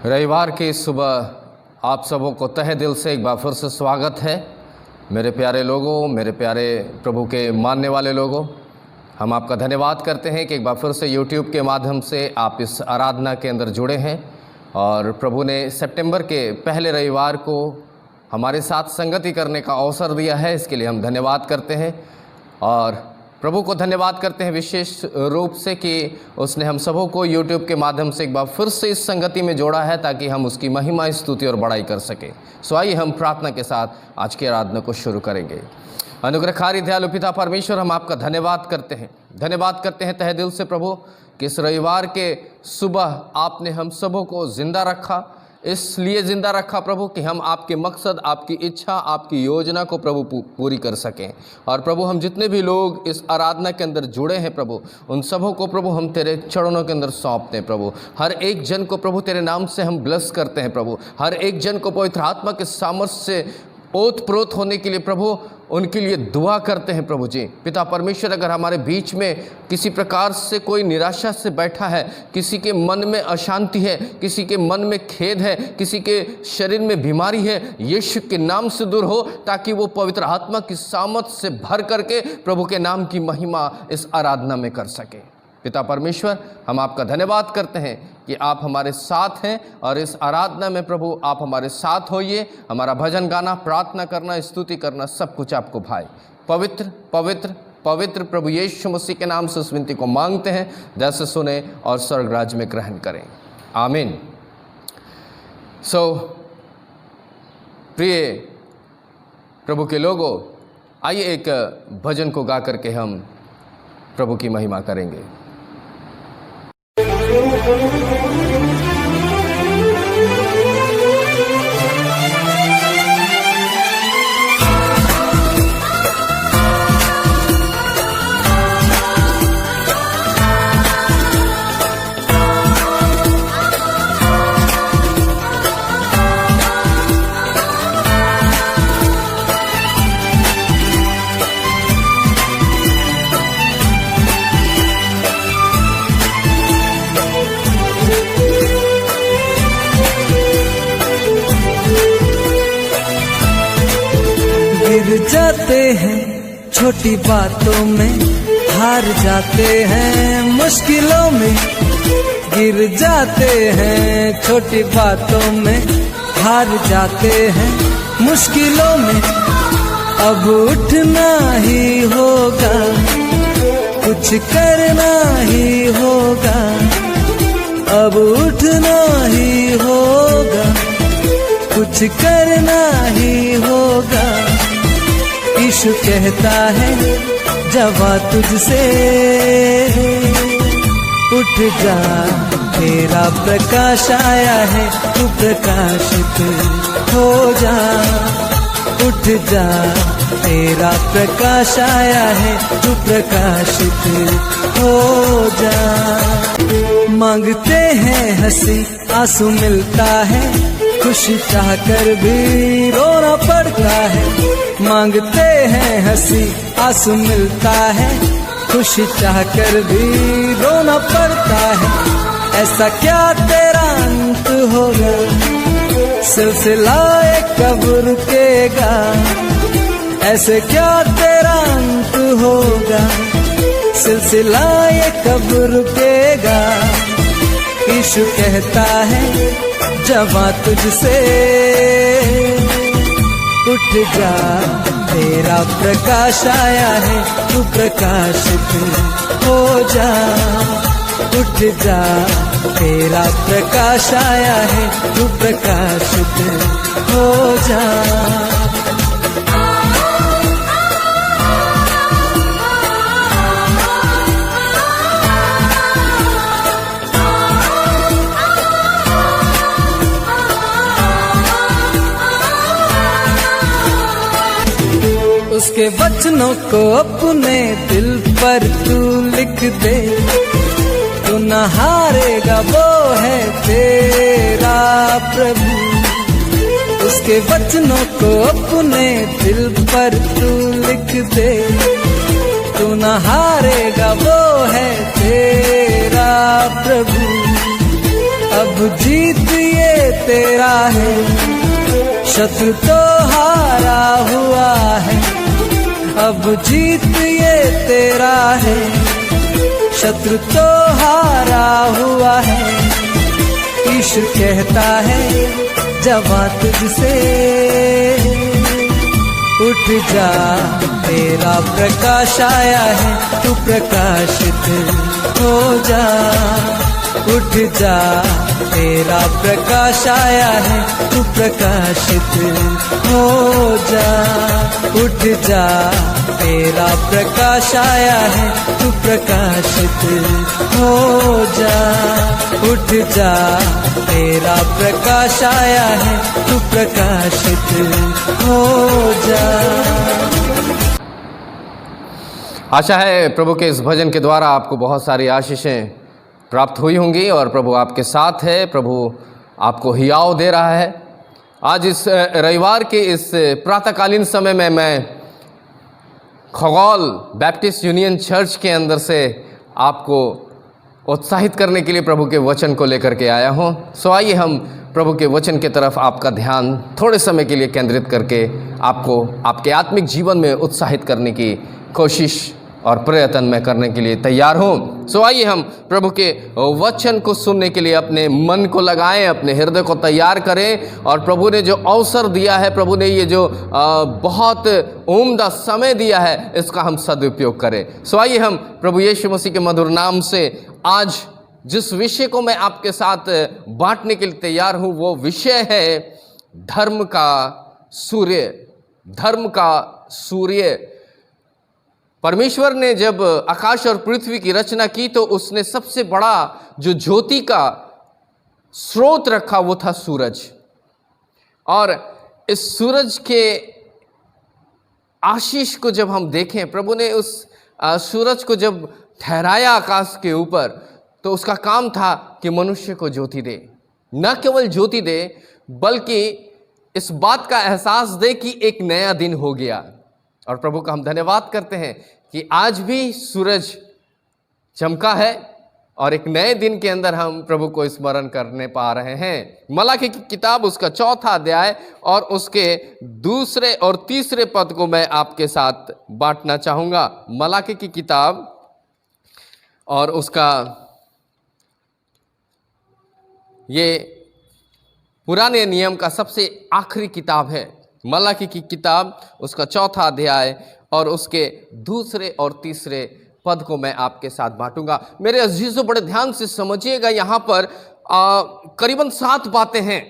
रविवार की सुबह आप सबों को तहे दिल से एक बार फिर से स्वागत है। मेरे प्यारे लोगों, मेरे प्यारे प्रभु के मानने वाले लोगों, हम आपका धन्यवाद करते हैं कि एक बार फिर से YouTube के माध्यम से आप इस आराधना के अंदर जुड़े हैं और प्रभु ने सितंबर के पहले रविवार को हमारे साथ संगति करने का अवसर दिया है। इसके लिए हम धन्यवाद करते हैं और प्रभु को धन्यवाद करते हैं विशेष रूप से कि उसने हम सबों को YouTube के माध्यम से एक बार फिर से इस संगति में जोड़ा है ताकि हम उसकी महिमा, स्तुति और बड़ाई कर सकें। सो आइए हम प्रार्थना के साथ आज की आराधना को शुरू करेंगे। अनुग्रहकारी दयालु पिता परमेश्वर, हम आपका धन्यवाद करते हैं तहे दिल से प्रभु कि इस रविवार के सुबह आपने हम सबों को जिंदा रखा। इसलिए जिंदा रखा प्रभु कि हम आपके मकसद, आपकी इच्छा, आपकी योजना को प्रभु पूरी कर सकें। और प्रभु हम जितने भी लोग इस आराधना के अंदर जुड़े हैं प्रभु, उन सबों को प्रभु हम तेरे चरणों के अंदर सौंपते हैं प्रभु। हर एक जन को प्रभु तेरे नाम से हम ब्लेस करते हैं प्रभु। हर एक जन को पवित्र आत्मा के सामर्थ्य से ओत प्रोत होने के लिए प्रभु उनके लिए दुआ करते हैं प्रभु जी। पिता परमेश्वर, अगर हमारे बीच में किसी प्रकार से कोई निराशा से बैठा है, किसी के मन में अशांति है, किसी के मन में खेद है, किसी के शरीर में बीमारी है, यीशु के नाम से दूर हो ताकि वो पवित्र आत्मा की सामर्थ से भर करके प्रभु के नाम की महिमा इस आराधना में कर सके। पिता परमेश्वर, हम आपका धन्यवाद करते हैं कि आप हमारे साथ हैं और इस आराधना में प्रभु आप हमारे साथ होइए। हमारा भजन गाना, प्रार्थना करना, स्तुति करना, सब कुछ आपको भाई पवित्र पवित्र पवित्र प्रभु यीशु मसीह के नाम से उस विनती को मांगते हैं। जैसे सुने और स्वर्ग राज्य में ग्रहण करें, आमीन। प्रिय प्रभु के लोगों, आइए एक भजन को गा करके हम प्रभु की महिमा करेंगे। गिर जाते हैं छोटी बातों में, हार जाते हैं मुश्किलों में। गिर जाते हैं छोटी बातों में, हार जाते हैं मुश्किलों में। अब उठना ही होगा, कुछ करना ही होगा। अब उठना ही होगा, कुछ करना ही होगा। यीशु कहता है जवा तुझसे, उठ जा तेरा प्रकाश आया है, तू प्रकाशित हो जा। उठ जा तेरा प्रकाश आया है, तू प्रकाशित हो जा। मांगते हैं हंसी आंसू मिलता है, खुशी चाह कर भी रोना पड़ता है। मांगते हैं हंसी आंसू मिलता है, खुशी चाह कर भी रोना पड़ता है। ऐसा क्या तेरा अंत होगा, सिलसिला कब रुकेगा। ऐसे क्या तेरा अंत होगा, सिलसिला कब रुकेगा। यीशु कहता है जवा तुझसे, उठ जा तेरा प्रकाश आया है, तू प्रकाशित हो जा। उठ जा तेरा प्रकाश आया है, तू प्रकाशित हो जा। उसके वचनों को अपने दिल पर तू लिख दे, तू न हारेगा, वो है तेरा प्रभु। उसके वचनों को अपने दिल पर तू लिख दे, तू न हारेगा, वो है तेरा प्रभु। अब जीत ये तेरा है, शत्रु तो हारा हुआ है, अब जीत ये तेरा है, शत्रु तो हारा हुआ है। ईश्वर कहता है जवां तुझसे, उठ जा तेरा प्रकाश आया है, तू प्रकाशित हो जा। उठ जा तेरा प्रकाश आया है, तू प्रकाशित हो जा। उठ जा तेरा प्रकाश आया है, तू प्रकाशित हो जा। उठ जा तेरा प्रकाश आया है, तू प्रकाशित हो जा। आशा है प्रभु के इस भजन के द्वारा आपको बहुत सारी आशीषें प्राप्त हुई होंगी और प्रभु आपके साथ है, प्रभु आपको हियाव दे रहा है। आज इस रविवार के इस प्रातःकालीन समय में मैं खगौल बैप्टिस्ट यूनियन चर्च के अंदर से आपको उत्साहित करने के लिए प्रभु के वचन को लेकर के आया हूँ। सो आइए हम प्रभु के वचन की तरफ आपका ध्यान थोड़े समय के लिए केंद्रित करके आपको आपके आत्मिक जीवन में उत्साहित करने की कोशिश और प्रयत्न में करने के लिए तैयार हूँ। सो आइए हम प्रभु के वचन को सुनने के लिए अपने मन को लगाएं, अपने हृदय को तैयार करें और प्रभु ने जो अवसर दिया है, प्रभु ने ये जो बहुत उम्दा समय दिया है, इसका हम सदुपयोग करें। सो आइए हम प्रभु यीशु मसीह के मधुर नाम से आज जिस विषय को मैं आपके साथ बांटने के लिए तैयार हूँ, वो विषय है धर्म का सूर्य। धर्म का सूर्य। परमेश्वर ने जब आकाश और पृथ्वी की रचना की तो उसने सबसे बड़ा जो ज्योति का स्रोत रखा वो था सूरज। और इस सूरज के आशीष को जब हम देखें, प्रभु ने उस सूरज को जब ठहराया आकाश के ऊपर, तो उसका काम था कि मनुष्य को ज्योति दे। न केवल ज्योति दे बल्कि इस बात का एहसास दे कि एक नया दिन हो गया। और प्रभु का हम धन्यवाद करते हैं कि आज भी सूरज चमका है और एक नए दिन के अंदर हम प्रभु को स्मरण करने पा रहे हैं। मलाकी की किताब उसका 4था अध्याय और उसके 2 और 3 पद को मैं आपके साथ बांटना चाहूँगा। मलाकी की किताब और उसका ये पुराने नियम का सबसे आखिरी किताब है। मलाकी की किताब उसका 4था अध्याय और उसके 2 और 3 पद को मैं आपके साथ बांटूंगा। मेरे अजीजों, बड़े ध्यान से समझिएगा। यहाँ पर करीबन 7 बातें हैं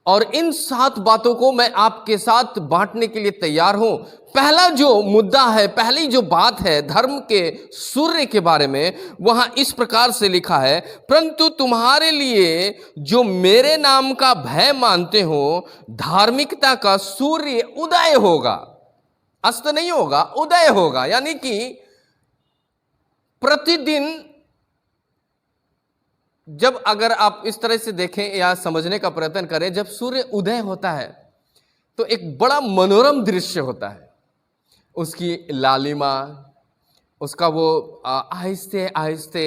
और इन 7 बातों को मैं आपके साथ बांटने के लिए तैयार हूं। पहला जो मुद्दा है, पहली जो बात है धर्म के सूर्य के बारे में, वहां इस प्रकार से लिखा है, परंतु तुम्हारे लिए जो मेरे नाम का भय मानते हो, धार्मिकता का सूर्य उदय होगा। अस्त नहीं होगा, उदय होगा। यानी कि प्रतिदिन जब अगर आप इस तरह से देखें या समझने का प्रयत्न करें, जब सूर्य उदय होता है तो एक बड़ा मनोरम दृश्य होता है। उसकी लालिमा, उसका वो आहिस्ते आहिस्ते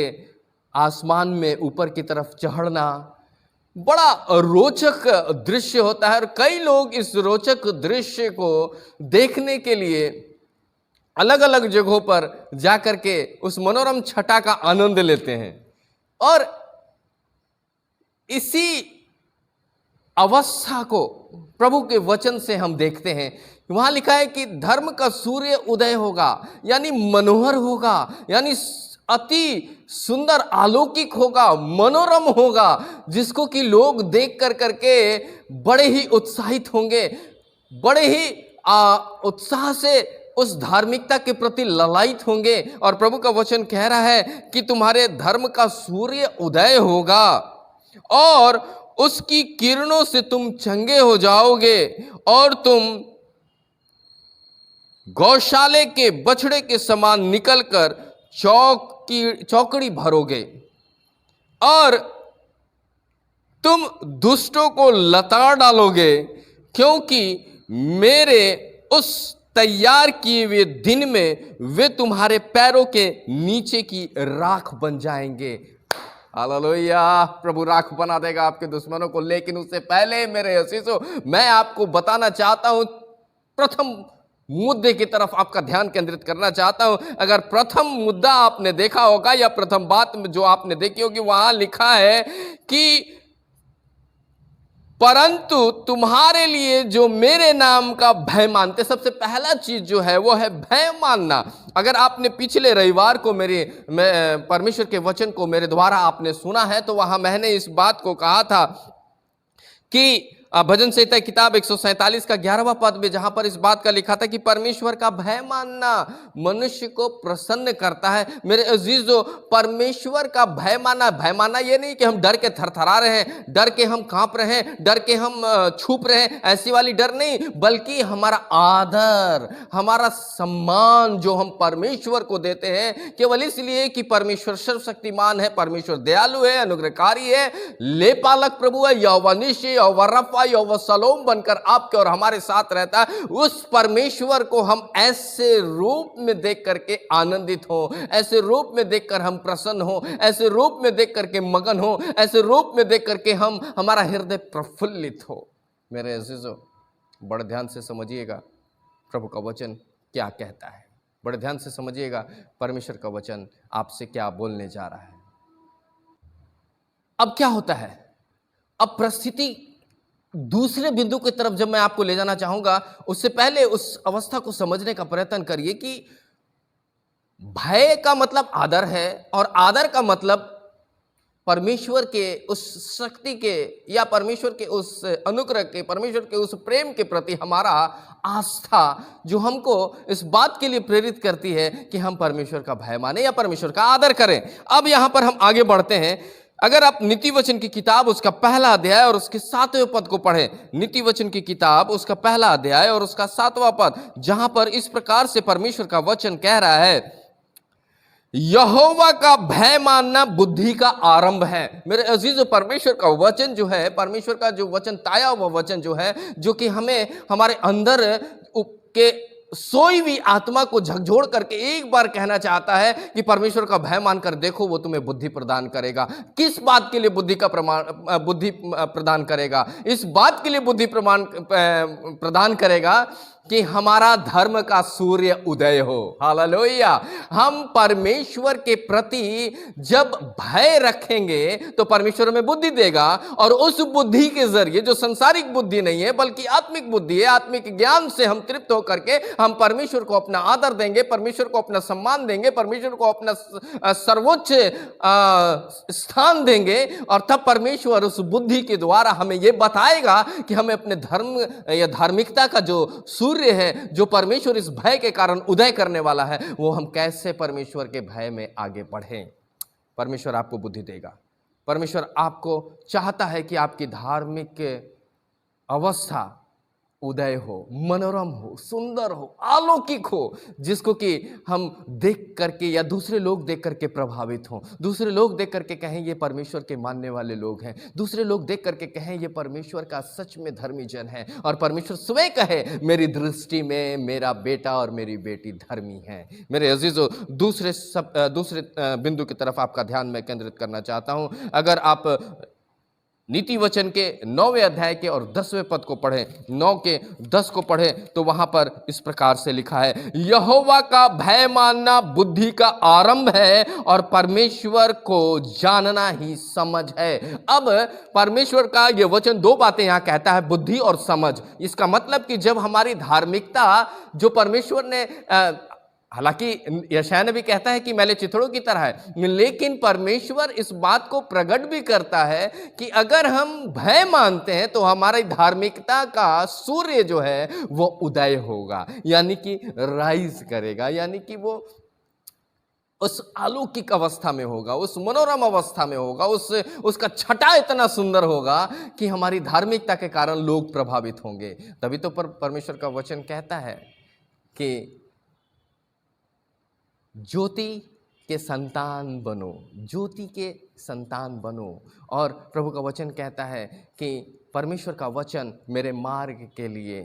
आसमान में ऊपर की तरफ चढ़ना, बड़ा रोचक दृश्य होता है। और कई लोग इस रोचक दृश्य को देखने के लिए अलग अलग जगहों पर जाकर के उस मनोरम छटा का आनंद लेते हैं। और इसी अवस्था को प्रभु के वचन से हम देखते हैं। वहां लिखा है कि धर्म का सूर्य उदय होगा, यानी मनोहर होगा, यानी अति सुंदर अलौकिक होगा, मनोरम होगा, जिसको कि लोग देख कर करके बड़े ही उत्साहित होंगे, बड़े ही उत्साह से उस धार्मिकता के प्रति ललायित होंगे। और प्रभु का वचन कह रहा है कि तुम्हारे धर्म का सूर्य उदय होगा और उसकी किरणों से तुम चंगे हो जाओगे और तुम गौशाले के बछड़े के समान निकलकर चौकड़ी भरोगे और तुम दुष्टों को लताड़ डालोगे, क्योंकि मेरे उस तैयार किए हुए दिन में वे तुम्हारे पैरों के नीचे की राख बन जाएंगे। हालेलुया। प्रभु राख बना देगा आपके दुश्मनों को, लेकिन उससे पहले मेरे अजीजों मैं आपको बताना चाहता हूं, प्रथम मुद्दे की तरफ आपका ध्यान केंद्रित करना चाहता हूं। अगर प्रथम मुद्दा आपने देखा होगा या प्रथम बात जो आपने देखी होगी, वहां लिखा है कि परंतु तुम्हारे लिए जो मेरे नाम का भय मानते। सबसे पहला चीज जो है वो है भय मानना। अगर आपने पिछले रविवार को परमेश्वर के वचन को मेरे द्वारा आपने सुना है, तो वहां मैंने इस बात को कहा था कि भजन संहिता किताब 147 का 11वां पद में, जहां पर इस बात का लिखा था कि परमेश्वर का भय मानना मनुष्य को प्रसन्न करता है। मेरे अजीजों, परमेश्वर का भय मानना ये नहीं कि हम डर के थरथरा रहे हैं, डर के हम कांप रहे हैं, डर के हम छुप रहे हैं, ऐसी वाली डर नहीं, बल्कि हमारा आदर, हमारा सम्मान जो हम परमेश्वर को देते हैं केवल इसलिए कि परमेश्वर सर्वशक्तिमान है, परमेश्वर दयालु है, अनुग्रहकारी है, लेपालक प्रभु है, यहोवा निसी, यहोवा रफा, यहोवा सलोम बनकर आपके और हमारे साथ रहता है। उस परमेश्वर को हम ऐसे रूप में देख करके आनंदित हो, ऐसे रूप में देखकर हम प्रसन्न हो, ऐसे रूप में देख करके मगन हो, ऐसे रूप में देख करके हमारा हृदय प्रफुल्लित हो। मेरे अजीजों, बड़े ध्यान से समझिएगा प्रभु का वचन क्या कहता है, बड़े ध्यान से समझिएगा परमेश्वर का वचन आपसे क्या बोलने जा रहा है। अब क्या होता है, अब परिस्थिति दूसरे बिंदु की तरफ जब मैं आपको ले जाना चाहूंगा, उससे पहले उस अवस्था को समझने का प्रयत्न करिए कि भय का मतलब आदर है, और आदर का मतलब परमेश्वर के उस शक्ति के या परमेश्वर के उस अनुग्रह के, परमेश्वर के उस प्रेम के प्रति हमारा आस्था, जो हमको इस बात के लिए प्रेरित करती है कि हम परमेश्वर का भय माने या परमेश्वर का आदर करें। अब यहां पर हम आगे बढ़ते हैं। अगर आप नीति वचन की किताब उसका पहला अध्याय और उसके 7वें पद को पढ़ें, नीति वचन की किताब उसका पहला अध्याय और उसका 7वां पद, जहां पर इस प्रकार से परमेश्वर का वचन कह रहा है, यहोवा का भय मानना बुद्धि का आरंभ है। मेरे अजीजों, परमेश्वर का वचन जो है, परमेश्वर का जो वचन ताया हुआ वचन जो है, जो कि हमें हमारे अंदर के सोई हुई आत्मा को झकझोर करके एक बार कहना चाहता है कि परमेश्वर का भय मानकर देखो, वो तुम्हें बुद्धि प्रदान करेगा। किस बात के लिए बुद्धि प्रदान करेगा? इस बात के लिए बुद्धि प्रदान करेगा कि हमारा धर्म का सूर्य उदय हो। हालेलुया। हम परमेश्वर के प्रति जब भय रखेंगे तो परमेश्वर हमें बुद्धि देगा, और उस बुद्धि के जरिए, जो संसारिक बुद्धि नहीं है बल्कि आत्मिक बुद्धि है, आत्मिक ज्ञान से हम तृप्त होकर के हम परमेश्वर को अपना आदर देंगे, परमेश्वर को अपना सम्मान देंगे, परमेश्वर को अपना सर्वोच्च स्थान देंगे, और तब परमेश्वर उस बुद्धि के द्वारा हमें यह बताएगा कि हमें अपने धर्म या धार्मिकता का जो सूर्य है, जो परमेश्वर इस भय के कारण उदय करने वाला है, वो हम कैसे परमेश्वर के भय में आगे बढ़ें। परमेश्वर आपको बुद्धि देगा। परमेश्वर आपको चाहता है कि आपकी धार्मिक अवस्था उदय हो, मनोरम हो, सुंदर हो, अलौकिक हो, जिसको कि हम देख करके या दूसरे लोग देख करके प्रभावित हों, दूसरे लोग देख करके कहें ये परमेश्वर के मानने वाले लोग हैं, दूसरे लोग देख करके कहें ये परमेश्वर का सच में धर्मी जन है, और परमेश्वर स्वयं कहे मेरी दृष्टि में मेरा बेटा और मेरी बेटी धर्मी है। मेरे अजीजों, दूसरे बिंदु की तरफ आपका ध्यान मैं केंद्रित करना चाहता हूं। अगर आप नीति वचन के 9वें अध्याय के और 10वें पद को पढ़ें, 9 के 10 को पढ़ें, तो वहां पर इस प्रकार से लिखा है, यहोवा का भय मानना बुद्धि का आरंभ है, और परमेश्वर को जानना ही समझ है। अब परमेश्वर का यह वचन दो बातें यहां कहता है, बुद्धि और समझ। इसका मतलब कि जब हमारी धार्मिकता जो परमेश्वर ने हालांकि यशायाह नबी कहता है कि मैले चिथड़ों की तरह है, लेकिन परमेश्वर इस बात को प्रकट भी करता है कि अगर हम भय मानते हैं तो हमारी धार्मिकता का सूर्य जो है वो उदय होगा, यानी कि राइज करेगा, यानी कि वो उस अलौकिक अवस्था में होगा, उस मनोरम अवस्था में होगा, उसका छटा इतना सुंदर होगा कि हमारी धार्मिकता के कारण लोग प्रभावित होंगे। तभी तो परमेश्वर का वचन कहता है कि ज्योति के संतान बनो, ज्योति के संतान बनो। और प्रभु का वचन कहता है कि परमेश्वर का वचन मेरे मार्ग के लिए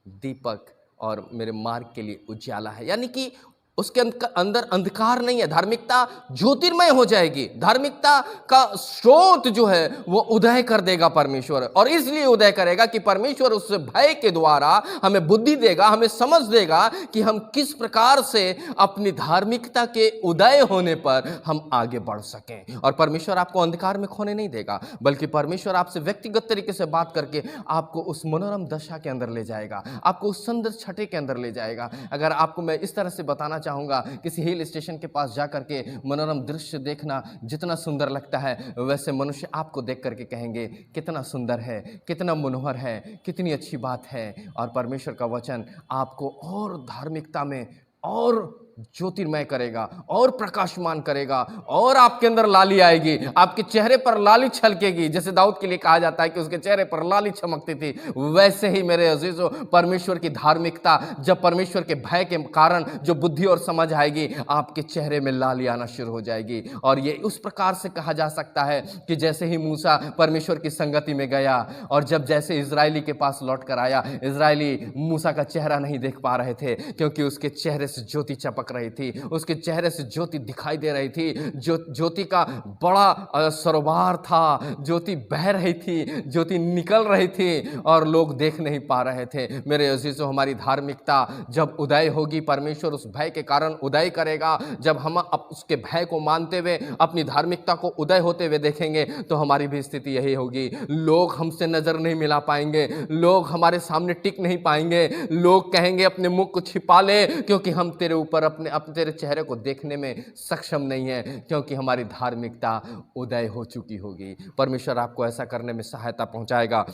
दीपक और मेरे मार्ग के लिए उजाला है, यानी कि उसके अंदर अंधकार नहीं है। धार्मिकता ज्योतिर्मय हो जाएगी। धार्मिकता का स्रोत जो है वो उदय कर देगा परमेश्वर, और इसलिए उदय करेगा कि परमेश्वर उस भय के द्वारा हमें बुद्धि देगा, हमें समझ देगा कि हम किस प्रकार से अपनी धार्मिकता के उदय होने पर हम आगे बढ़ सकें। और परमेश्वर आपको अंधकार में खोने नहीं देगा, बल्कि परमेश्वर आपसे व्यक्तिगत तरीके से बात करके आपको उस मनोरम दशा के अंदर ले जाएगा, आपको उस सुंदर छठे के अंदर ले जाएगा। अगर आपको मैं इस तरह से बताना चाहूँगा, किसी हिल स्टेशन के पास जाकर के मनोरम दृश्य देखना जितना सुंदर लगता है, वैसे मनुष्य आपको देख करके कहेंगे कितना सुंदर है, कितना मनोहर है, कितनी अच्छी बात है। और परमेश्वर का वचन आपको और धार्मिकता में और ज्योतिर्मय करेगा और प्रकाशमान करेगा, और आपके अंदर लाली आएगी, आपके चेहरे पर लाली छलकेगी। जैसे दाऊद के लिए कहा जाता है कि उसके चेहरे पर लाली चमकती थी, वैसे ही मेरे अजीजों परमेश्वर की धार्मिकता, जब परमेश्वर के भय के कारण जो बुद्धि और समझ आएगी, आपके चेहरे में लाली आना शुरू हो जाएगी। और ये उस प्रकार से कहा जा सकता है कि जैसे ही मूसा परमेश्वर की संगति में गया, और जब जैसे इजरायली के पास लौट कर आया, इजरायली मूसा का चेहरा नहीं देख पा रहे थे, क्योंकि उसके चेहरे से ज्योति चपक रही थी, उसके चेहरे से ज्योति दिखाई दे रही थी। ज्योति का बड़ा सरोवर था, ज्योति बह रही थी, ज्योति निकल रही थी, और लोग देख नहीं पा रहे थे। मेरे अजीजों, हमारी धार्मिकता जब उदय होगी, परमेश्वर उस भय के कारण उदय करेगा। जब हम उसके भय को मानते हुए अपनी धार्मिकता को उदय होते हुए देखेंगे, तो हमारी भी स्थिति यही होगी। लोग हमसे नजर नहीं मिला पाएंगे, लोग हमारे सामने टिक नहीं पाएंगे, लोग कहेंगे अपने मुख को छिपा ले, क्योंकि हम तेरे ऊपर अपने तेरे चेहरे को देखने में सक्षम नहीं है, क्योंकि हमारी धार्मिकता उदय हो चुकी होगी। परमेश्वर आपको ऐसा करने में सहायता पहुंचाएगा।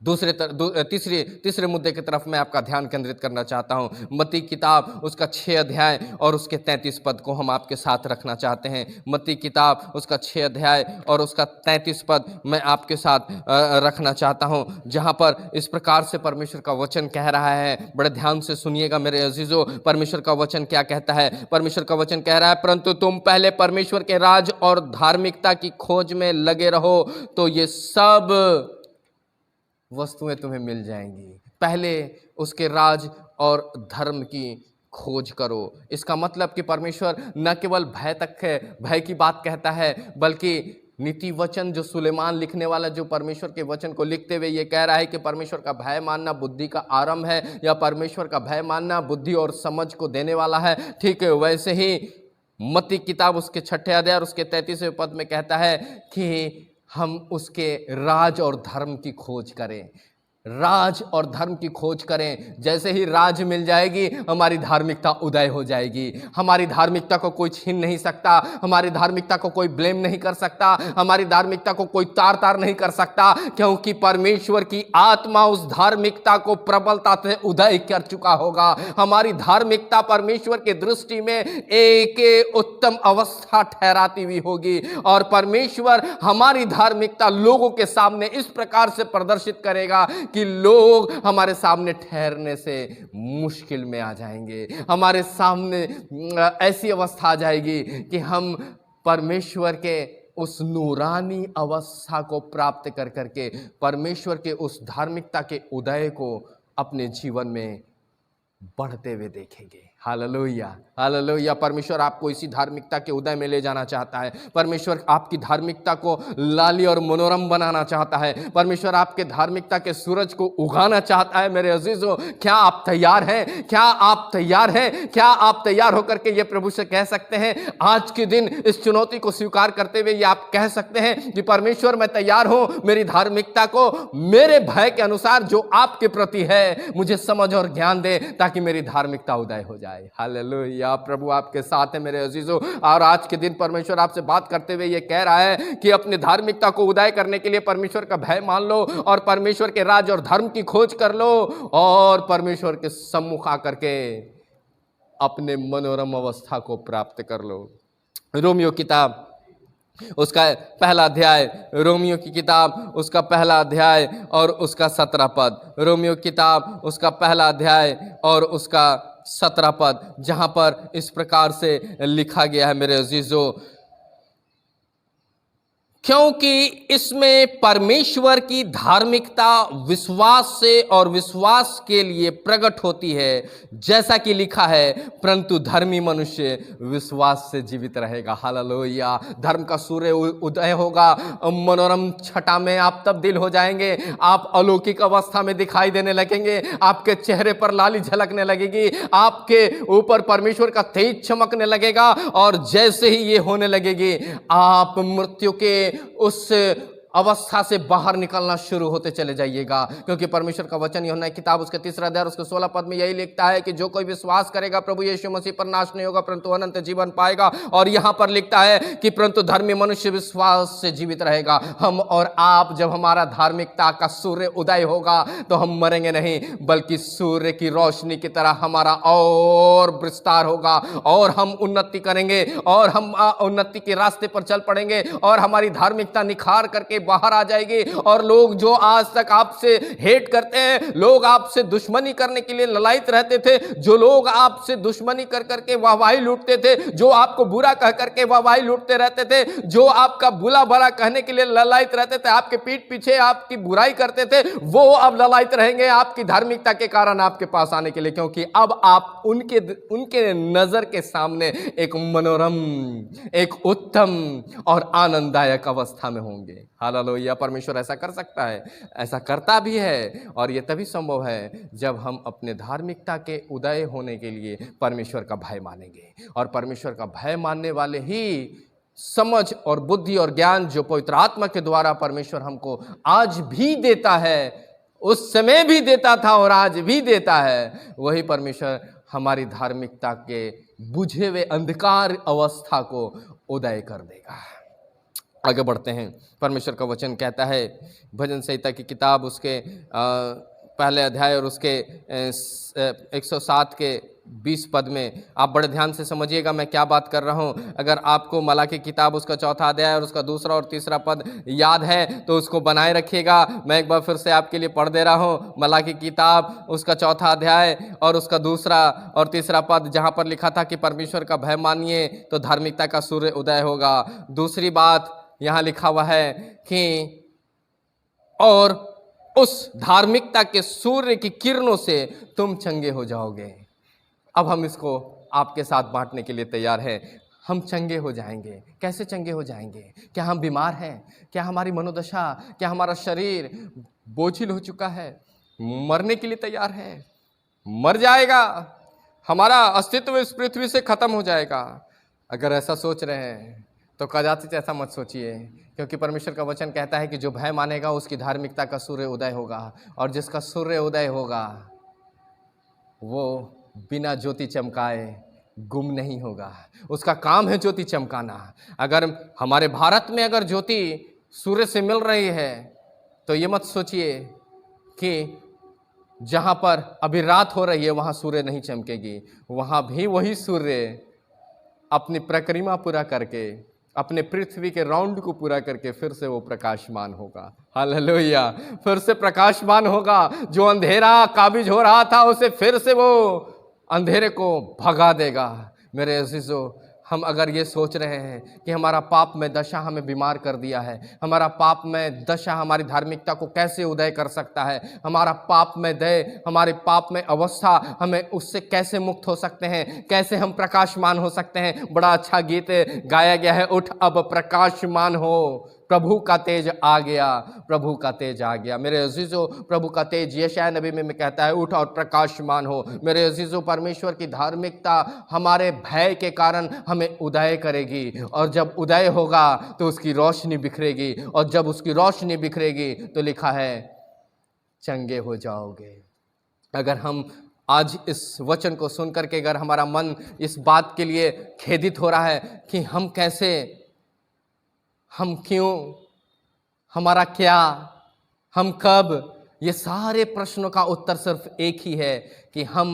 तीसरे मुद्दे की तरफ मैं आपका ध्यान केंद्रित करना चाहता हूं। मत्ती किताब उसका 6 अध्याय और उसके 33 पद को हम आपके साथ रखना चाहते हैं। मत्ती किताब उसका 6 अध्याय और उसका 33 पद मैं आपके साथ रखना चाहता हूं, जहां पर इस प्रकार से परमेश्वर का वचन कह रहा है। बड़े ध्यान से सुनिएगा मेरे अजीजों, परमेश्वर का वचन क्या कहता है। परमेश्वर का वचन कह रहा है, परंतु तुम पहले परमेश्वर के राज और धार्मिकता की खोज में लगे रहो, तो ये सब वस्तुएं तुम्हें मिल जाएंगी। पहले उसके राज और धर्म की खोज करो। इसका मतलब कि परमेश्वर न केवल भय की बात कहता है, बल्कि नीति वचन जो सुलेमान लिखने वाला, जो परमेश्वर के वचन को लिखते हुए ये कह रहा है कि परमेश्वर का भय मानना बुद्धि का आरंभ है, या परमेश्वर का भय मानना बुद्धि और समझ को देने वाला है। ठीक है, वैसे ही मत्ती किताब उसके 6 अध्याय और उसके 33वें पद में कहता है कि हम उसके राज और धर्म की खोज करें। राज और धर्म की खोज करें। जैसे ही राज मिल जाएगी, हमारी धार्मिकता उदय हो जाएगी। हमारी धार्मिकता को कोई छीन नहीं सकता, हमारी धार्मिकता को कोई ब्लेम नहीं कर सकता, हमारी धार्मिकता को कोई तार नहीं कर सकता, क्योंकि परमेश्वर की आत्मा उस धार्मिकता को प्रबलता से उदय कर चुका होगा। हमारी धार्मिकता परमेश्वर के दृष्टि में एक उत्तम अवस्था ठहराती हुई होगी, और परमेश्वर हमारी धार्मिकता लोगों के सामने इस प्रकार से प्रदर्शित करेगा कि लोग हमारे सामने ठहरने से मुश्किल में आ जाएंगे। हमारे सामने ऐसी अवस्था आ जाएगी कि हम परमेश्वर के उस नूरानी अवस्था को प्राप्त कर करके परमेश्वर के उस धार्मिकता के उदय को अपने जीवन में बढ़ते हुए देखेंगे। Hallelujah, hallelujah. परमेश्वर आपको इसी धार्मिकता के उदय में ले जाना चाहता है। परमेश्वर आपकी धार्मिकता को लाली और मनोरम बनाना चाहता है। परमेश्वर आपके धार्मिकता के सूरज को उगाना चाहता है। मेरे अजीजों, क्या आप तैयार हैं? क्या आप तैयार हैं? क्या आप तैयार होकर के ये प्रभु से कह सकते हैं? आज के दिन इस चुनौती को स्वीकार करते हुए ये आप कह सकते हैं कि परमेश्वर, मैं तैयार हूं, मेरी धार्मिकता को मेरे भय के अनुसार जो आपके प्रति है मुझे समझ और ज्ञान दे, ताकि मेरी धार्मिकता उदय हो जाए। हालेलुया। प्रभु आपके साथ है मेरे अजीजों, और आज के दिन परमेश्वर आपसे बात करते हुए ये कह रहा है कि अपनी धार्मिकता को उदय करने के लिए परमेश्वर का भय मान लो, और परमेश्वर के राज और धर्म की खोज कर लो, और परमेश्वर के सम्मुख आकर के अपने मनोरम अवस्था को प्राप्त कर लो। रोमियो किताब उसका 1 अध्याय, रोमियो की किताब उसका 1 अध्याय और उसका 17 पद। रोमियो किताब उसका 1 अध्याय और उसका 17 पद, जहां पर इस प्रकार से लिखा गया है मेरे अजीजों, क्योंकि इसमें परमेश्वर की धार्मिकता विश्वास से और विश्वास के लिए प्रकट होती है, जैसा कि लिखा है, परंतु धर्मी मनुष्य विश्वास से जीवित रहेगा। हालेलुया। धर्म का सूर्य उदय होगा, मनोरम छटा में आप तब्दील हो जाएंगे, आप अलौकिक अवस्था में दिखाई देने लगेंगे, आपके चेहरे पर लाली झलकने लगेगी, आपके ऊपर परमेश्वर का तेज चमकने लगेगा, और जैसे ही ये होने लगेगी आप मृत्यु के उस अवस्था से बाहर निकलना शुरू होते चले जाइएगा। क्योंकि परमेश्वर का वचन यूहन्ना की किताब उसके 3 अध्याय उसके 16 पद में यही लिखता है कि जो कोई विश्वास करेगा प्रभु यीशु मसीह पर नाश नहीं होगा परंतु अनंत जीवन पाएगा। और यहां पर लिखता है कि परंतु धर्मी मनुष्य विश्वास से जीवित रहेगा। हम और आप जब हमारा धार्मिकता का सूर्य उदय होगा तो हम मरेंगे नहीं, बल्कि सूर्य की रोशनी की तरह हमारा और विस्तार होगा, और हम उन्नति करेंगे, और हम उन्नति के रास्ते पर चल पड़ेंगे, और हमारी धार्मिकता निखार करके बाहर आ जाएगी। और लोग जो आज तक आपसे हेट करते हैं, लोग आपसे दुश्मनी करने के लिए ललायित रहते थे, जो लोग आपसे दुश्मनी कर करके वाहवाही लूटते थे, जो आपको बुरा कह करके वाहवाही लूटते रहते थे, जो आपका बुरा भला कहने के लिए ललायित रहते थे, आपके पीठ पीछे आपकी बुराई करते थे, वो अब ललायित रहेंगे आपकी धार्मिकता के कारण आपके पास आने के लिए। क्योंकि अब आप उनके नजर के सामने एक मनोरम, एक उत्तम और आनंददायक अवस्था में होंगे। हालेलुया। परमेश्वर ऐसा कर सकता है, ऐसा करता भी है, और यह तभी संभव है जब हम अपने धार्मिकता के उदय होने के लिए परमेश्वर का भय मानेंगे। और परमेश्वर का भय मानने वाले ही समझ और बुद्धि और ज्ञान जो पवित्र आत्मा के द्वारा परमेश्वर हमको आज भी देता है, उस समय भी देता था और आज भी देता है, वही परमेश्वर हमारी धार्मिकता के बुझे हुए अंधकार अवस्था को उदय कर देगा। आगे बढ़ते हैं। परमेश्वर का वचन कहता है भजन संहिता की किताब उसके पहले अध्याय और उसके 107 के 20 पद में, आप बड़े ध्यान से समझिएगा मैं क्या बात कर रहा हूँ। अगर आपको मलाकी किताब उसका 4था अध्याय और उसका 2रा और 3रा पद याद है तो उसको बनाए रखिएगा। मैं एक बार फिर से आपके लिए पढ़ दे रहा हूँ। मलाकी किताब उसका 4था अध्याय और उसका 2रा और 3रा पद, जहाँ पर लिखा था कि परमेश्वर का भय मानिए तो धार्मिकता का सूर्य उदय होगा। दूसरी बात यहाँ लिखा हुआ है कि और उस धार्मिकता के सूर्य की किरणों से तुम चंगे हो जाओगे। अब हम इसको आपके साथ बांटने के लिए तैयार हैं। हम चंगे हो जाएंगे। कैसे चंगे हो जाएंगे? क्या हम बीमार हैं? क्या हमारी मनोदशा, क्या हमारा शरीर बोझिल हो चुका है, मरने के लिए तैयार है? मर जाएगा, हमारा अस्तित्व इस पृथ्वी से खत्म हो जाएगा। अगर ऐसा सोच रहे हैं तो कदाचित ऐसा मत सोचिए, क्योंकि परमेश्वर का वचन कहता है कि जो भय मानेगा उसकी धार्मिकता का सूर्य उदय होगा, और जिसका सूर्य उदय होगा वो बिना ज्योति चमकाए गुम नहीं होगा। उसका काम है ज्योति चमकाना। अगर हमारे भारत में अगर ज्योति सूर्य से मिल रही है तो ये मत सोचिए कि जहाँ पर अभी रात हो रही है वहाँ सूर्य नहीं चमकेगी। वहाँ भी वही सूर्य अपनी परिक्रमा पूरा करके, अपने पृथ्वी के राउंड को पूरा करके फिर से वो प्रकाशमान होगा। हालेलुया। फिर से प्रकाशमान होगा। जो अंधेरा काबिज हो रहा था उसे फिर से वो अंधेरे को भगा देगा। मेरे अजीजों, हम अगर ये सोच रहे हैं कि हमारा पाप में दशा हमें बीमार कर दिया है, हमारा पाप में दशा हमारी धार्मिकता को कैसे उदय कर सकता है, हमारा पाप में दय, हमारे पाप में अवस्था, हमें उससे कैसे मुक्त हो सकते हैं, कैसे हम प्रकाशमान हो सकते हैं। बड़ा अच्छा गीत गाया गया है, उठ अब प्रकाशमान हो, प्रभु का तेज आ गया, प्रभु का तेज आ गया। मेरे अजीजों, प्रभु का तेज यशायाह नबी में कहता है उठ और प्रकाशमान हो। मेरे अजीजों, परमेश्वर की धार्मिकता हमारे भय के कारण हमें उदय करेगी, और जब उदय होगा तो उसकी रोशनी बिखरेगी, और जब उसकी रोशनी बिखरेगी तो लिखा है चंगे हो जाओगे। अगर हम आज इस वचन को सुन करके अगर हमारा मन इस बात के लिए खेदित हो रहा है कि हम कैसे, हम क्यों, हमारा क्या, हम कब, ये सारे प्रश्नों का उत्तर सिर्फ एक ही है कि हम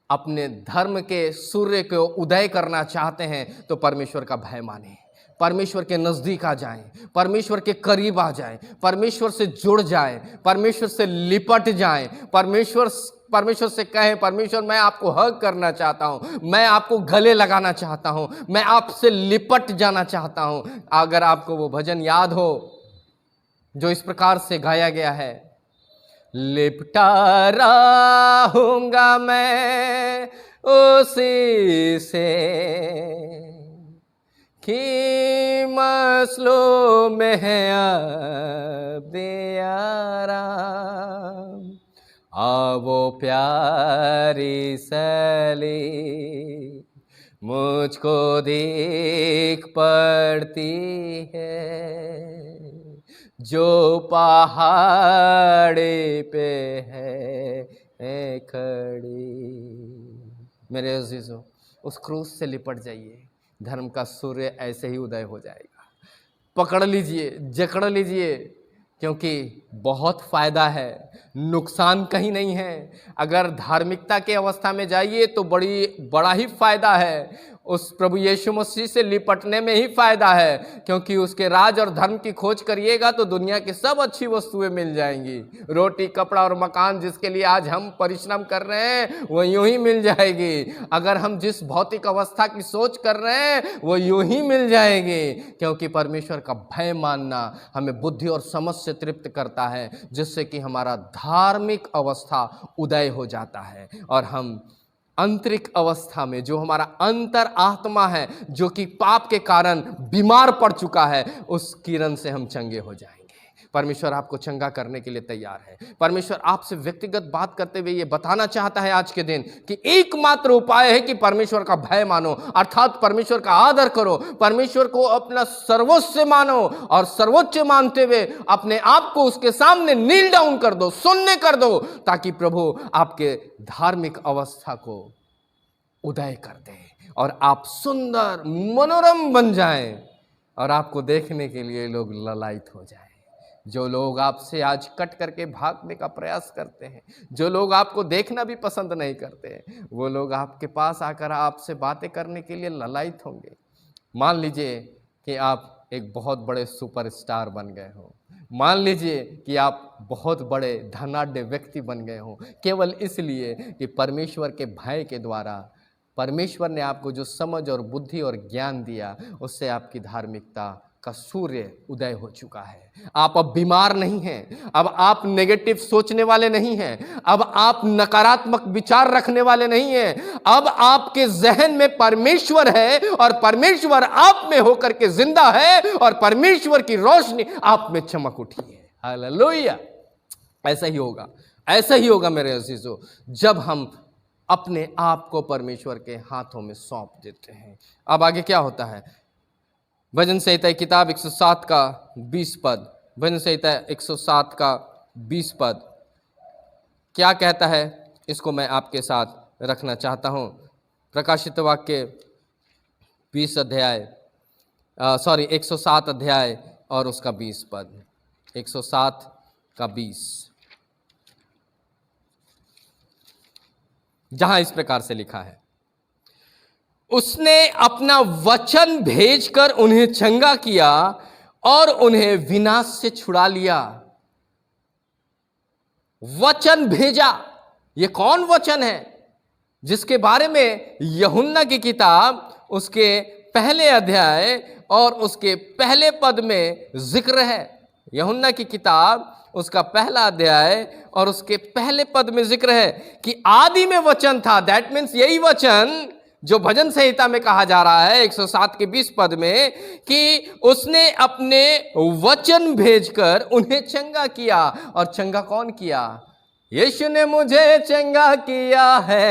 अपने धर्म के सूर्य को उदय करना चाहते हैं तो परमेश्वर का भय माने। परमेश्वर के नज़दीक आ जाएं, परमेश्वर के करीब आ जाएं, परमेश्वर से जुड़ जाएं, परमेश्वर से लिपट जाएं, परमेश्वर से कहें, परमेश्वर मैं आपको हग करना चाहता हूं, मैं आपको गले लगाना चाहता हूं, मैं आपसे लिपट जाना चाहता हूं। अगर आपको वो भजन याद हो जो इस प्रकार से गाया गया है, लिपटा रहूंगा मैं उसी से कि मसलों में है अब आराम, वो प्यारी सली मुझको देख पड़ती है, जो पहाड़े पे है खड़ी। मेरे अजीजों, उस क्रूस से लिपट जाइए, धर्म का सूर्य ऐसे ही उदय हो जाएगा। पकड़ लीजिए, जकड़ लीजिए, क्योंकि बहुत फायदा है, नुकसान कहीं नहीं है। अगर धार्मिकता के अवस्था में जाइए तो बड़ा ही फायदा है, उस प्रभु यीशु मसीह से लिपटने में ही फायदा है, क्योंकि उसके राज और धर्म की खोज करिएगा तो दुनिया की सब अच्छी वस्तुएं मिल जाएंगी। रोटी, कपड़ा और मकान जिसके लिए आज हम परिश्रम कर रहे हैं वो यूं ही मिल जाएगी। अगर हम जिस भौतिक अवस्था की सोच कर रहे हैं वो यूं ही मिल जाएगी, क्योंकि परमेश्वर का भय मानना हमें बुद्धि और समझ से तृप्त करता है, जिससे कि हमारा धार्मिक अवस्था उदय हो जाता है और हम आंतरिक अवस्था में, जो हमारा अंतर आत्मा है जो कि पाप के कारण बीमार पड़ चुका है, उस किरण से हम चंगे हो जाएंगे। परमेश्वर आपको चंगा करने के लिए तैयार है। परमेश्वर आपसे व्यक्तिगत बात करते हुए ये बताना चाहता है आज के दिन कि एकमात्र उपाय है कि परमेश्वर का भय मानो, अर्थात परमेश्वर का आदर करो, परमेश्वर को अपना सर्वोच्च मानो और सर्वोच्च मानते हुए अपने आप को उसके सामने नील डाउन कर दो, शून्य कर दो, ताकि प्रभु आपके धार्मिक अवस्था को उदय कर दे और आप सुंदर मनोरम बन जाएं और आपको देखने के लिए लोग ललायित हो जाएं। जो लोग आपसे आज कट करके भागने का प्रयास करते हैं, जो लोग आपको देखना भी पसंद नहीं करते हैं, वो लोग आपके पास आकर आपसे बातें करने के लिए ललायित होंगे। मान लीजिए कि आप एक बहुत बड़े सुपरस्टार बन गए हो, मान लीजिए कि आप बहुत बड़े धनाढ्य व्यक्ति बन गए हो, केवल इसलिए कि परमेश्वर के भय के द्वारा परमेश्वर ने आपको जो समझ और बुद्धि और ज्ञान दिया, उससे आपकी धार्मिकता का सूर्य उदय हो चुका है। आप अब बीमार नहीं हैं, अब आप नेगेटिव सोचने वाले नहीं हैं, अब आप नकारात्मक विचार रखने वाले नहीं हैं, अब आपके जहन में परमेश्वर है और परमेश्वर आप में होकर के जिंदा है और परमेश्वर की रोशनी आप में चमक उठी है। हालेलुया। ऐसा ही होगा, ऐसा ही होगा मेरे अजीजों, जब हम अपने आप को परमेश्वर के हाथों में सौंप देते हैं। अब आगे क्या होता है? भजन संहिता किताब 107 का 20 पद, भजन संहिता 107 का 20 पद क्या कहता है, इसको मैं आपके साथ रखना चाहता हूँ। प्रकाशित वाक्य 107 अध्याय और उसका 20 पद, 107 का 20, जहां इस प्रकार से लिखा है, उसने अपना वचन भेजकर उन्हें चंगा किया और उन्हें विनाश से छुड़ा लिया। वचन भेजा, यह कौन वचन है जिसके बारे में यूहन्ना की किताब उसके पहले अध्याय और उसके पहले पद में जिक्र है। यूहन्ना की किताब उसका पहला अध्याय और उसके पहले पद में जिक्र है कि आदि में वचन था। दैट मीन्स यही वचन जो भजन संहिता में कहा जा रहा है 107 के 20 पद में, कि उसने अपने वचन भेजकर उन्हें चंगा किया। और चंगा कौन किया? यीशु ने मुझे चंगा किया है,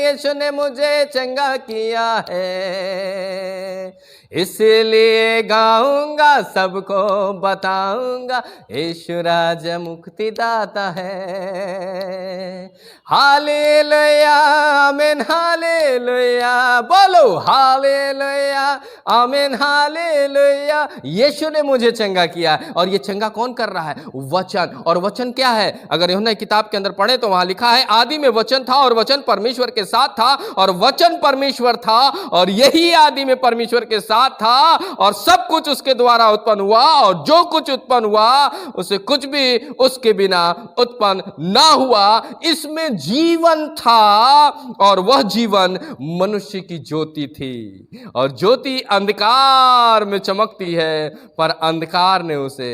यीशु ने मुझे चंगा किया है, इसलिए गाऊंगा, सबको बताऊंगा, यीशु राजा मुक्तिदाता है। हालेलुया आमीन हालेलुया, बोलो हालेलुया आमीन हालेलुया। यीशु ने मुझे चंगा किया, और ये चंगा कौन कर रहा है? वचन। और वचन क्या है? अगर यूहन्ना किताब के अंदर पढ़े तो वहां लिखा है, आदि में वचन था और वचन परमेश्वर के साथ था और वचन परमेश्वर था और यही आदि में परमेश्वर के साथ था और सब कुछ उसके द्वारा उत्पन्न हुआ और जो कुछ उत्पन्न हुआ उसे कुछ भी उसके बिना उत्पन्न ना हुआ। इसमें जीवन था और वह जीवन मनुष्य की ज्योति थी, और ज्योति अंधकार में चमकती है पर अंधकार ने उसे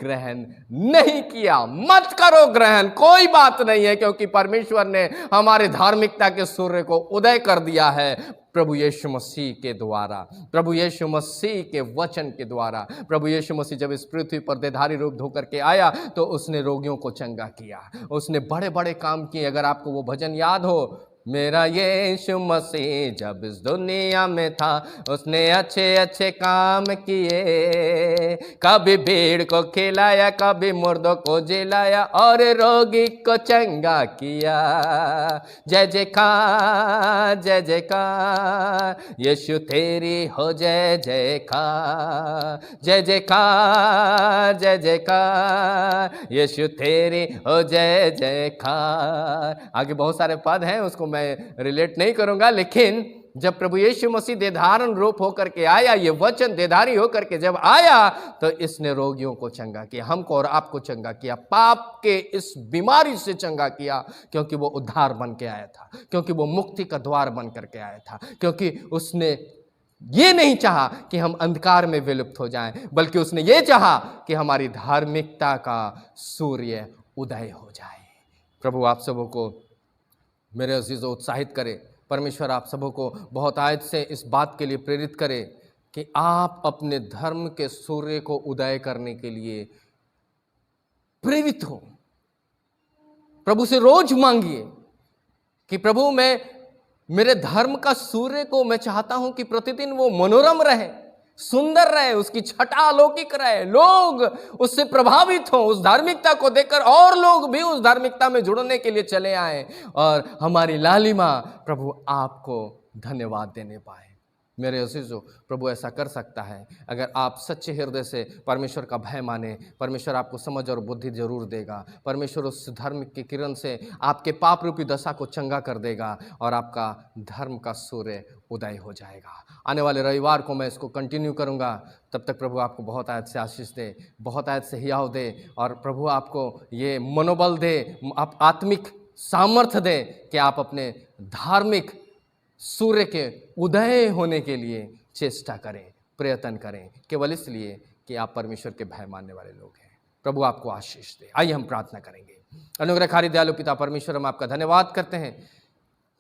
ग्रहण नहीं किया। मत करो ग्रहण, कोई बात नहीं है, क्योंकि परमेश्वर ने हमारे धार्मिकता के सूर्य को उदय कर दिया है प्रभु यीशु मसीह के द्वारा, प्रभु यीशु मसीह के वचन के द्वारा। प्रभु यीशु मसीह जब इस पृथ्वी पर देहधारी रूप धोकर के आया तो उसने रोगियों को चंगा किया, उसने बड़े बड़े काम किए। अगर आपको वो भजन याद हो, मेरा यीशु मसीह जब इस दुनिया में था उसने अच्छे अच्छे काम किए, कभी भीड़ को खिलाया, कभी मुर्दों को जिलाया और रोगी को चंगा किया। जय जयकार जय जयकार, यीशु तेरी हो जय जयकार, जय जयकार जय जयकार, यीशु तेरी हो जय जयकार। आगे बहुत सारे पद हैं, उसको मैं रिलेट नहीं करूंगा, लेकिन जब प्रभु यीशु मसीह देहधारण रूप होकर के आया, ये वचन देहधारी होकर के जब आया तो इसने रोगियों को चंगा किया, हमको और आपको चंगा किया, पाप के इस बीमारी से चंगा किया, क्योंकि वो उद्धार बन के आया था, क्योंकि वो मुक्ति का द्वार बन करके आया था, क्योंकि उसने ये नहीं चाहा कि हम अंधकार में विलुप्त हो जाएं, बल्कि उसने ये चाहा कि हमारी धार्मिकता का सूर्य उदय हो जाए। प्रभु आप सबों को मेरे अजीज़ों उत्साहित करे, परमेश्वर आप सबों को बहुत आयत से इस बात के लिए प्रेरित करे कि आप अपने धर्म के सूर्य को उदय करने के लिए प्रेरित हो। प्रभु से रोज मांगिए कि प्रभु मैं मेरे धर्म का सूर्य को मैं चाहता हूं कि प्रतिदिन वो मनोरम रहे, सुंदर रहे, उसकी छटा अलौकिक रहे, लोग उससे प्रभावित हो, उस धार्मिकता को देखकर और लोग भी उस धार्मिकता में जुड़ने के लिए चले आए और हमारी लालिमा प्रभु आपको धन्यवाद देने पाए। मेरे अजीजों, प्रभु ऐसा कर सकता है अगर आप सच्चे हृदय से परमेश्वर का भय माने। परमेश्वर आपको समझ और बुद्धि जरूर देगा। परमेश्वर उस धर्म की किरण से आपके पाप रूपी दशा को चंगा कर देगा और आपका धर्म का सूर्य उदय हो जाएगा। आने वाले रविवार को मैं इसको कंटिन्यू करूंगा। तब तक प्रभु आपको बहुत आयत से आशीष दे, बहुत आयत से हियाव दे, और प्रभु आपको ये मनोबल दे, आप आत्मिक सामर्थ्य दे कि आप अपने धार्मिक सूर्य के उदय होने के लिए चेष्टा करें, प्रयत्न करें, केवल इसलिए कि आप परमेश्वर के भय मानने वाले लोग हैं। प्रभु आपको आशीष दे। आइए हम प्रार्थना करेंगे। अनुग्रहकारी दयालु पिता परमेश्वर, हम आपका धन्यवाद करते हैं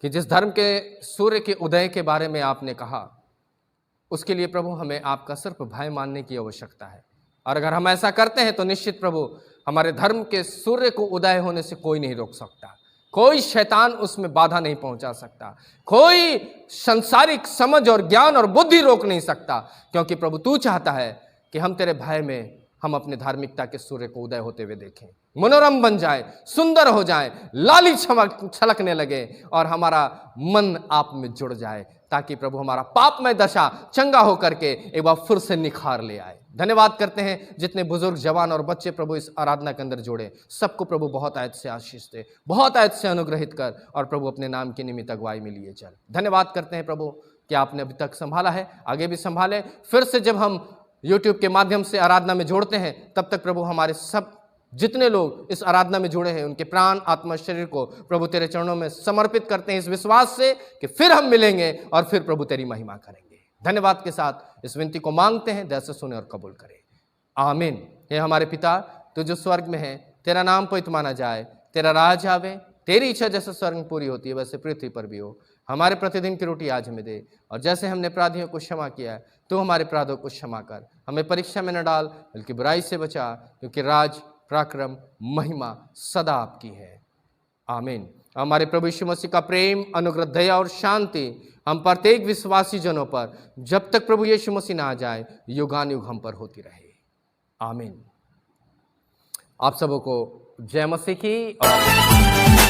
कि जिस धर्म के सूर्य के उदय के बारे में आपने कहा, उसके लिए प्रभु हमें आपका सिर्फ भय मानने की आवश्यकता है। और अगर हम ऐसा करते हैं तो निश्चित प्रभु हमारे धर्म के सूर्य को उदय होने से कोई नहीं रोक सकता, कोई शैतान उसमें बाधा नहीं पहुंचा सकता, कोई संसारिक समझ और ज्ञान और बुद्धि रोक नहीं सकता, क्योंकि प्रभु तू चाहता है कि हम तेरे भय में हम अपने धार्मिकता के सूर्य को उदय होते हुए देखें, मनोरम बन जाए, सुंदर हो जाए, लाली छलकने लगे और हमारा मन आप में जुड़ जाए, ताकि प्रभु हमारा पापमय दशा चंगा होकर के एक बार फिर से निखार ले आए। धन्यवाद करते हैं जितने बुजुर्ग, जवान और बच्चे प्रभु इस आराधना के अंदर जोड़े, सबको प्रभु बहुत आयत से आशीष दे, बहुत आयत से अनुग्रहित कर, और प्रभु अपने नाम के निमित्त अगुवाई में लिए चल। धन्यवाद करते हैं प्रभु कि आपने अभी तक संभाला है, आगे भी संभाले। फिर से जब हम यूट्यूब के माध्यम से आराधना में जोड़ते हैं, तब तक प्रभु हमारे सब जितने लोग इस आराधना में जुड़े हैं उनके प्राण, आत्मा, शरीर को प्रभु तेरे चरणों में समर्पित करते हैं, इस विश्वास से कि फिर हम मिलेंगे और फिर प्रभु तेरी महिमा करेंगे। धन्यवाद के साथ इस विनती को मांगते हैं, दया से सुने और कबूल करें। आमीन। हे हमारे पिता, तू जो स्वर्ग में है, तेरा नाम पवित्र माना जाए, तेरा राज आवे, तेरी इच्छा जैसे स्वर्ग में पूरी होती है वैसे पृथ्वी पर भी हो। हमारे प्रतिदिन की रोटी आज हमें दे, और जैसे हमने अपराधियों को क्षमा किया है, तो हमारे अपराधों को क्षमा कर। हमें परीक्षा में न डाल, बल्कि बुराई से बचा, क्योंकि राज, पराक्रम, महिमा सदा आपकी है। आमीन। हमारे प्रभु यीशु मसीह का प्रेम, अनुग्रह, दया और शांति हम प्रत्येक विश्वासी जनों पर जब तक प्रभु यीशु मसीह ना आ जाए युगानुयुग हम पर होती रहे। आमीन। आप सबों को जय मसीह की। और